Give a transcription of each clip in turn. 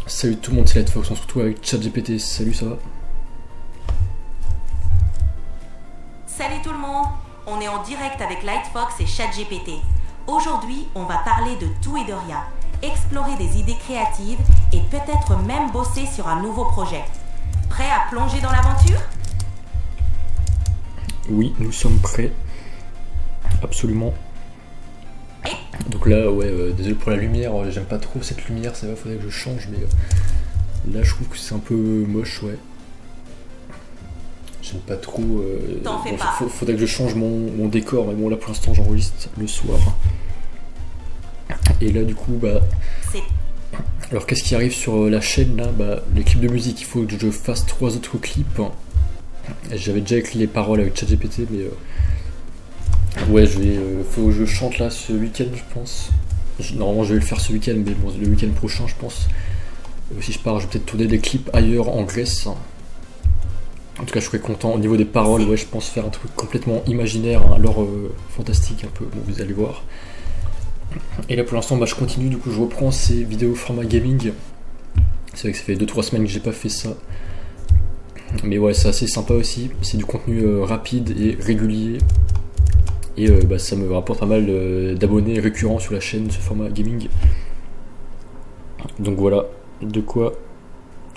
Salut tout le monde, c'est Lightfox, on se retrouve avec ChatGPT. Salut, ça va? Salut tout le monde, on est en direct avec Lightfox et ChatGPT. Aujourd'hui, on va parler de tout et de rien, explorer des idées créatives et peut-être même bosser sur un nouveau projet. Prêt à plonger dans l'aventure? Oui, nous sommes prêts. Absolument. Donc là, ouais, désolé pour la lumière, j'aime pas trop cette lumière, ça va, faudrait que je change, mais là je trouve que c'est un peu moche, ouais. J'aime pas trop. T'en fais pas. Faudrait que je change mon décor, mais bon, là pour l'instant j'enregistre le soir. Et là, du coup, bah. Alors, qu'est-ce qui arrive sur la chaîne là? Bah, les clips de musique, il faut que je fasse 3 autres clips. J'avais déjà écrit les paroles avec ChatGPT, mais. Ouais, faut que je chante là ce week-end, je pense. Normalement, je vais le faire ce week-end, mais bon, le week-end prochain, je pense. Si je pars, je vais peut-être tourner des clips ailleurs en Grèce. En tout cas, je serais content. Au niveau des paroles, ouais, je pense faire un truc complètement imaginaire, hein, alors fantastique un peu. Bon, vous allez voir. Et là, pour l'instant, bah, je continue. Du coup, je reprends ces vidéos format gaming. C'est vrai que ça fait 2-3 semaines que j'ai pas fait ça. Mais ouais, c'est assez sympa aussi. C'est du contenu rapide et régulier. Et bah, ça me rapporte pas mal d'abonnés récurrents sur la chaîne, ce format gaming. Donc voilà, de quoi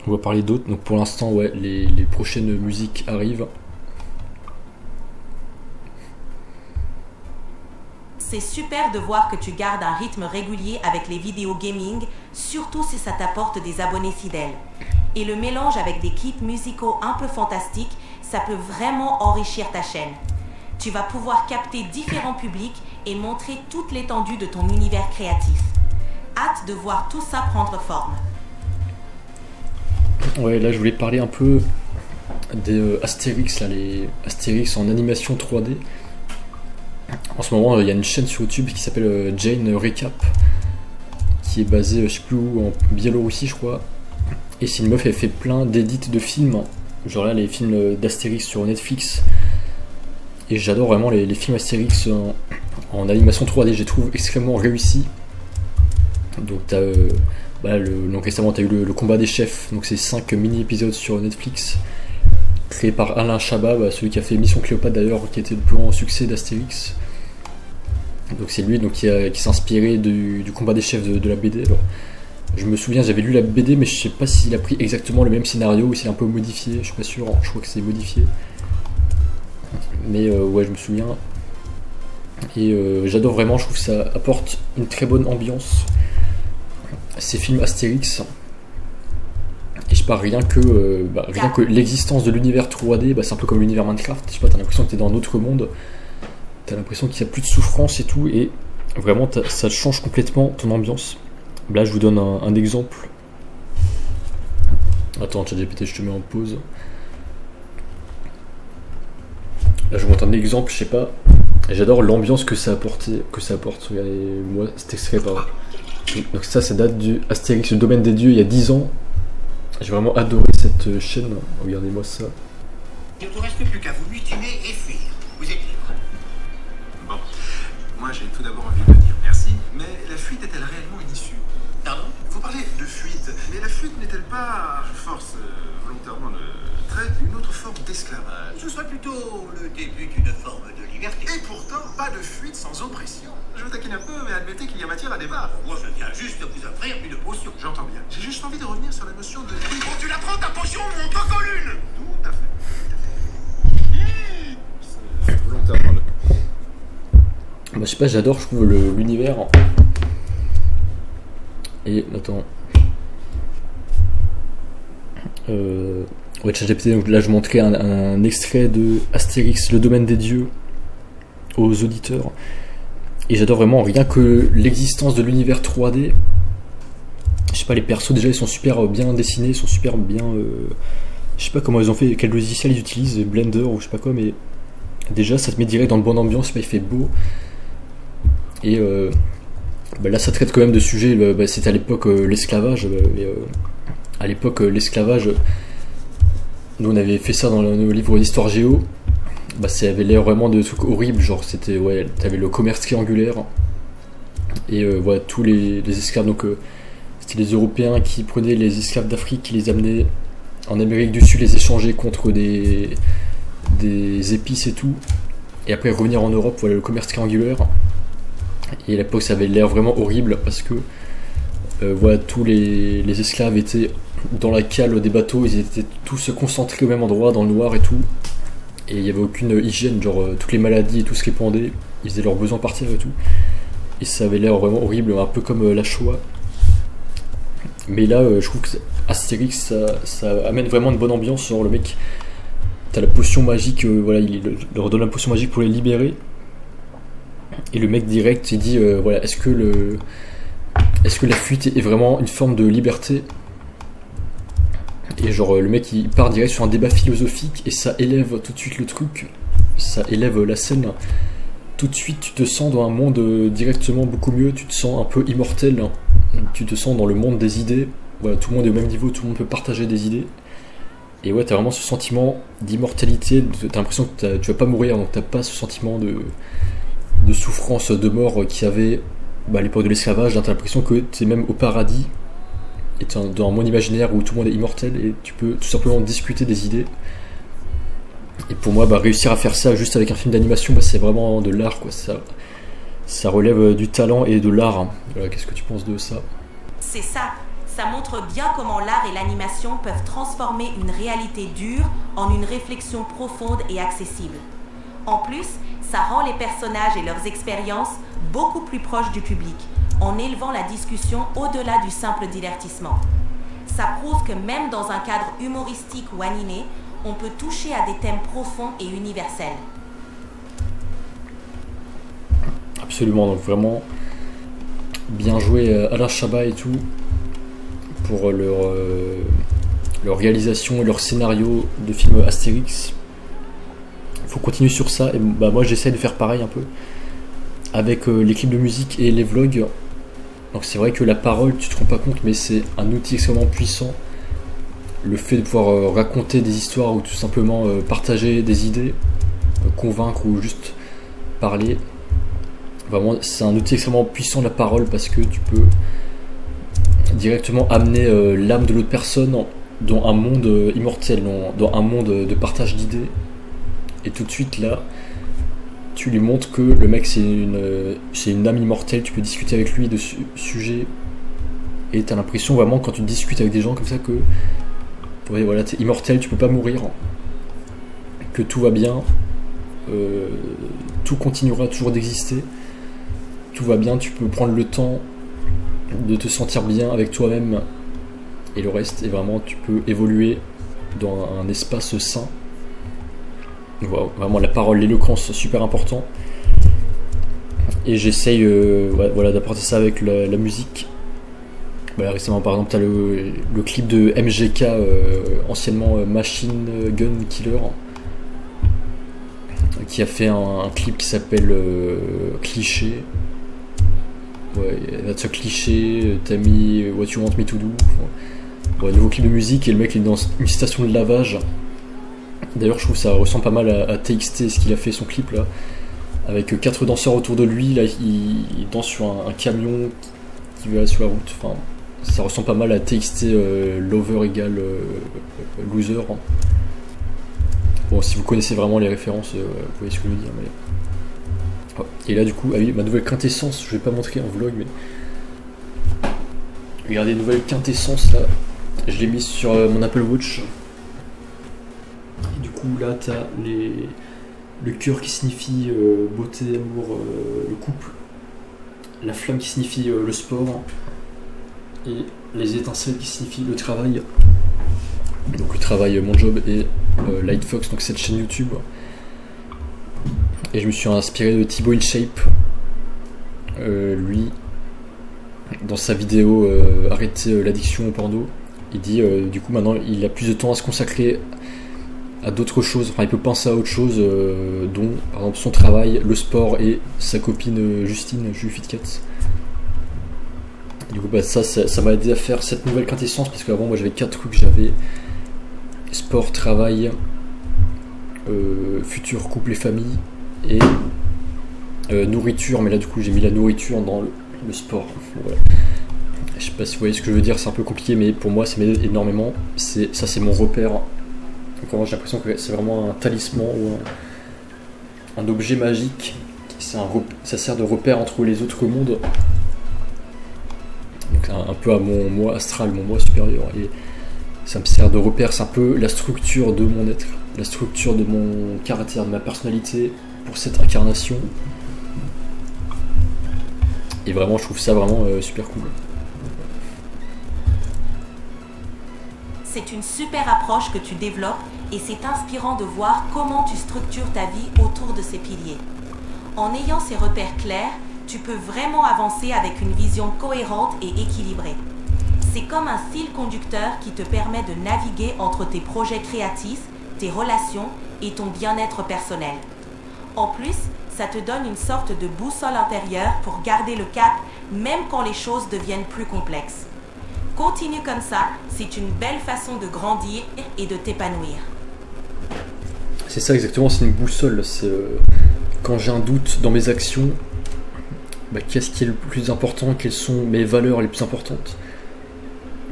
on va parler d'autres. Donc pour l'instant, ouais, les prochaines musiques arrivent. C'est super de voir que tu gardes un rythme régulier avec les vidéos gaming, surtout si ça t'apporte des abonnés fidèles. Et le mélange avec des clips musicaux un peu fantastiques, ça peut vraiment enrichir ta chaîne. Tu vas pouvoir capter différents publics et montrer toute l'étendue de ton univers créatif. Hâte de voir tout ça prendre forme. Ouais, là je voulais parler un peu des Astérix, là, les Astérix en animation 3D. En ce moment, il y a une chaîne sur YouTube qui s'appelle Jane Recap, qui est basée, je sais plus où, en Biélorussie, je crois. Et c'est une meuf, elle fait plein d'édits de films, genre là, les films d'Astérix sur Netflix. Et j'adore vraiment les films Astérix en animation 3D, je les trouve extrêmement réussis. Donc t'as donc récemment t'as eu le combat des chefs, donc c'est 5 mini-épisodes sur Netflix, créé par Alain Chabat, celui qui a fait Mission Cléopâtre d'ailleurs, qui était le plus grand succès d'Astérix. Donc c'est lui donc, qui s'est inspiré du combat des chefs de la BD. Alors, je me souviens, j'avais lu la BD, mais je sais pas s'il a pris exactement le même scénario ou s'il est un peu modifié, je suis pas sûr, je crois que c'est modifié. Mais ouais, je me souviens. Et j'adore vraiment, je trouve que ça apporte une très bonne ambiance. Ces films Astérix. Et je sais pas, rien que l'existence de l'univers 3D, c'est un peu comme l'univers Minecraft. Je sais pas, t'as l'impression que t'es dans un autre monde. T'as l'impression qu'il n'y a plus de souffrance et tout. Et vraiment, ça change complètement ton ambiance. Là, je vous donne un exemple. Attends, ChatGPT, je te mets en pause. Là, je vous montre un exemple, je sais pas. J'adore l'ambiance que ça apporte. Regardez-moi cet extrait, pardon. Donc ça date du Astérix, le domaine des dieux, il y a 10 ans. J'ai vraiment adoré cette chaîne. Regardez-moi ça. Il ne vous reste plus qu'à vous mutiner et fuir. Vous êtes libre. Bon, moi j'ai tout d'abord envie de dire merci, mais la fuite est-elle réellement une issue? Pardon? Vous parlez de fuite, mais la fuite n'est-elle pas, je force volontairement le trait, une autre forme d'esclavage? Ce serait plutôt le début d'une forme de liberté. Et pourtant, pas de fuite sans oppression. Je vous taquine un peu, mais admettez qu'il y a matière à débat. Moi, je viens juste de vous offrir une potion. J'entends bien. J'ai juste envie de revenir sur la notion de... Oh, tu la prends ta potion, mon cocolune! Tout à fait. C'est volontairement le... Je sais pas, j'adore, je trouve l'univers. Et attends. Ouais, ChatGPT, donc là je montrais un extrait de Astérix, le domaine des dieux, aux auditeurs. Et j'adore vraiment rien que l'existence de l'univers 3D. Je sais pas, les persos déjà ils sont super bien dessinés, ils sont super bien. Je sais pas comment ils ont fait, quel logiciel ils utilisent, Blender ou je sais pas quoi, mais déjà ça te met direct dans de bonne ambiance, il fait beau. Et là ça traite quand même de sujets, c'était à l'époque l'esclavage. À l'époque l'esclavage, nous on avait fait ça dans le livre d'histoire géo. Ça avait l'air vraiment de trucs horribles, genre c'était, ouais, t'avais le commerce triangulaire et voilà tous les esclaves, donc c'était les Européens qui prenaient les esclaves d'Afrique, qui les amenaient en Amérique du Sud, les échanger contre des épices et tout, et après revenir en Europe. Voilà, le commerce triangulaire. Et à l'époque ça avait l'air vraiment horrible parce que voilà, tous les esclaves étaient dans la cale des bateaux, ils étaient tous concentrés au même endroit dans le noir et tout, et il n'y avait aucune hygiène, genre toutes les maladies et tout se répandaient, ils faisaient leurs besoins partir et tout, et ça avait l'air vraiment horrible, un peu comme la Shoah. Mais là je trouve que Astérix ça amène vraiment une bonne ambiance. Genre le mec, t'as la potion magique, voilà, il leur donne la potion magique pour les libérer, et le mec direct il dit voilà, est-ce que la fuite est vraiment une forme de liberté? Et genre le mec il part direct sur un débat philosophique, et ça élève tout de suite le truc, ça élève la scène. Tout de suite tu te sens dans un monde directement beaucoup mieux, tu te sens un peu immortel, tu te sens dans le monde des idées. Voilà, tout le monde est au même niveau, tout le monde peut partager des idées. Et ouais, t'as vraiment ce sentiment d'immortalité, t'as l'impression que tu vas pas mourir, donc t'as pas ce sentiment de souffrance, de mort qu'il y avait à l'époque de l'esclavage. T'as l'impression que t'es même au paradis, et t'es dans un monde imaginaire où tout le monde est immortel, et tu peux tout simplement discuter des idées. Et pour moi, réussir à faire ça juste avec un film d'animation, c'est vraiment de l'art, quoi. Ça relève du talent et de l'art, hein. Voilà, qu'est-ce que tu penses de ça? C'est ça. Ça montre bien comment l'art et l'animation peuvent transformer une réalité dure en une réflexion profonde et accessible. En plus, ça rend les personnages et leurs expériences beaucoup plus proches du public, en élevant la discussion au-delà du simple divertissement. Ça prouve que même dans un cadre humoristique ou animé, on peut toucher à des thèmes profonds et universels. Absolument, donc vraiment bien joué Alain Chabat et tout pour leur réalisation et leur scénario de film Astérix. Il faut continuer sur ça, et moi j'essaie de faire pareil un peu avec les clips de musique et les vlogs. Donc c'est vrai que la parole, tu te rends pas compte, mais c'est un outil extrêmement puissant. Le fait de pouvoir raconter des histoires ou tout simplement partager des idées, convaincre ou juste parler, vraiment c'est un outil extrêmement puissant, la parole, parce que tu peux directement amener l'âme de l'autre personne dans un monde immortel, dans un monde de partage d'idées, et tout de suite là tu lui montres que le mec c'est une âme immortelle, tu peux discuter avec lui de sujets, et t'as l'impression vraiment quand tu discutes avec des gens comme ça que voilà, t'es immortel, tu peux pas mourir, que tout va bien, tout continuera toujours d'exister, tout va bien, tu peux prendre le temps de te sentir bien avec toi-même et le reste, et vraiment tu peux évoluer dans un espace sain. Voilà, vraiment la parole, l'éloquence, super important. Et j'essaye voilà, d'apporter ça avec la musique. Récemment par exemple t'as le clip de MGK, anciennement Machine Gun Killer, qui a fait un clip qui s'appelle Cliché. Ouais, that's a cliché, t'as mis What You Want Me To Do. Ouais, nouveau clip de musique, et le mec il est dans une station de lavage. D'ailleurs je trouve que ça ressemble pas mal à TXT, ce qu'il a fait son clip là, avec 4 danseurs autour de lui, là il danse sur un camion qui va sur la route. Enfin, ça ressemble pas mal à TXT, Lover égale Loser. Bon, si vous connaissez vraiment les références, vous voyez ce que je veux dire. Mais... Et là du coup, ah oui, ma nouvelle quintessence, je vais pas montrer en vlog, mais regardez, nouvelle quintessence là, je l'ai mise sur mon Apple Watch. Et du coup là t'as le cœur qui signifie beauté, amour, le couple, la flamme qui signifie le sport, et les étincelles qui signifient le travail. Donc le travail, mon job, et Lightfox, donc cette chaîne YouTube. Et je me suis inspiré de Thibaut InShape, lui dans sa vidéo arrêter l'addiction au porno, il dit du coup maintenant il a plus de temps à se consacrer à d'autres choses, enfin il peut penser à autre chose, dont par exemple son travail, le sport et sa copine Justine Jufitcat. Du coup ça m'a aidé à faire cette nouvelle quintessence, parce qu'avant moi j'avais 4 trucs, j'avais sport, travail, futur, couple et famille, et nourriture, mais là du coup j'ai mis la nourriture dans le sport. Voilà. Je sais pas si vous voyez ce que je veux dire, c'est un peu compliqué, mais pour moi ça m'aide énormément. Ça c'est mon repère. Donc moi, j'ai l'impression que c'est vraiment un talisman ou un objet magique. Ça sert de repère entre les autres mondes. Donc un peu à mon moi astral, mon moi supérieur. Et ça me sert de repère, c'est un peu la structure de mon être, la structure de mon caractère, de ma personnalité pour cette incarnation. Et vraiment, je trouve ça vraiment super cool. C'est une super approche que tu développes et c'est inspirant de voir comment tu structures ta vie autour de ces piliers. En ayant ces repères clairs, tu peux vraiment avancer avec une vision cohérente et équilibrée. C'est comme un fil conducteur qui te permet de naviguer entre tes projets créatifs, tes relations et ton bien-être personnel. En plus, ça te donne une sorte de boussole intérieure pour garder le cap même quand les choses deviennent plus complexes. Continue comme ça, c'est une belle façon de grandir et de t'épanouir. C'est ça exactement, c'est une boussole. C'est quand j'ai un doute dans mes actions, qu'est-ce qui est le plus important, quelles sont mes valeurs les plus importantes.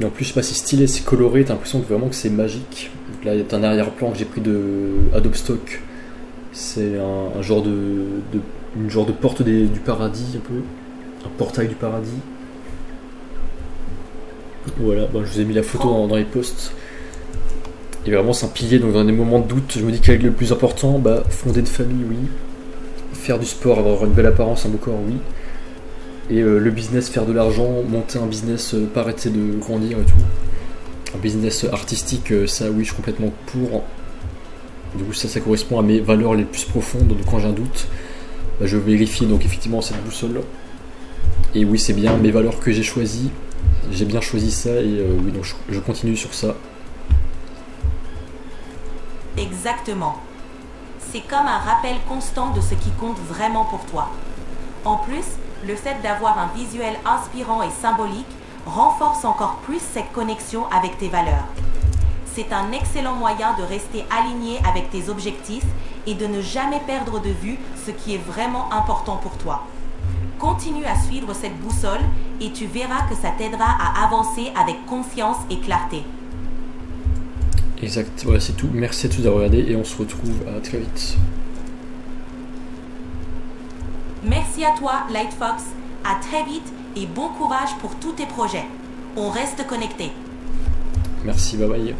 Et en plus, je sais pas, c'est stylé, c'est coloré, t'as l'impression que vraiment que c'est magique. Donc là, il y a un arrière-plan que j'ai pris de Adobe Stock. C'est un genre une genre de porte du paradis, un peu. Un portail du paradis. Voilà, je vous ai mis la photo dans les posts. Et vraiment, c'est un pilier, donc dans des moments de doute, je me dis quel est le plus important, fonder une famille, oui. Faire du sport, avoir une belle apparence, un beau corps, oui. Et le business, faire de l'argent, monter un business, pas arrêter de grandir et tout. Un business artistique, ça oui, je suis complètement pour. Du coup, ça correspond à mes valeurs les plus profondes, donc quand j'ai un doute, je vérifie donc effectivement cette boussole. Et oui, c'est bien mes valeurs que j'ai choisies. J'ai bien choisi ça et oui, donc je continue sur ça. Exactement. C'est comme un rappel constant de ce qui compte vraiment pour toi. En plus, le fait d'avoir un visuel inspirant et symbolique renforce encore plus cette connexion avec tes valeurs. C'est un excellent moyen de rester aligné avec tes objectifs et de ne jamais perdre de vue ce qui est vraiment important pour toi. Continue à suivre cette boussole et tu verras que ça t'aidera à avancer avec confiance et clarté. Exact, voilà, c'est tout. Merci à tous d'avoir regardé et on se retrouve à très vite. Merci à toi, Lightfox. À très vite et bon courage pour tous tes projets. On reste connectés. Merci, bye bye.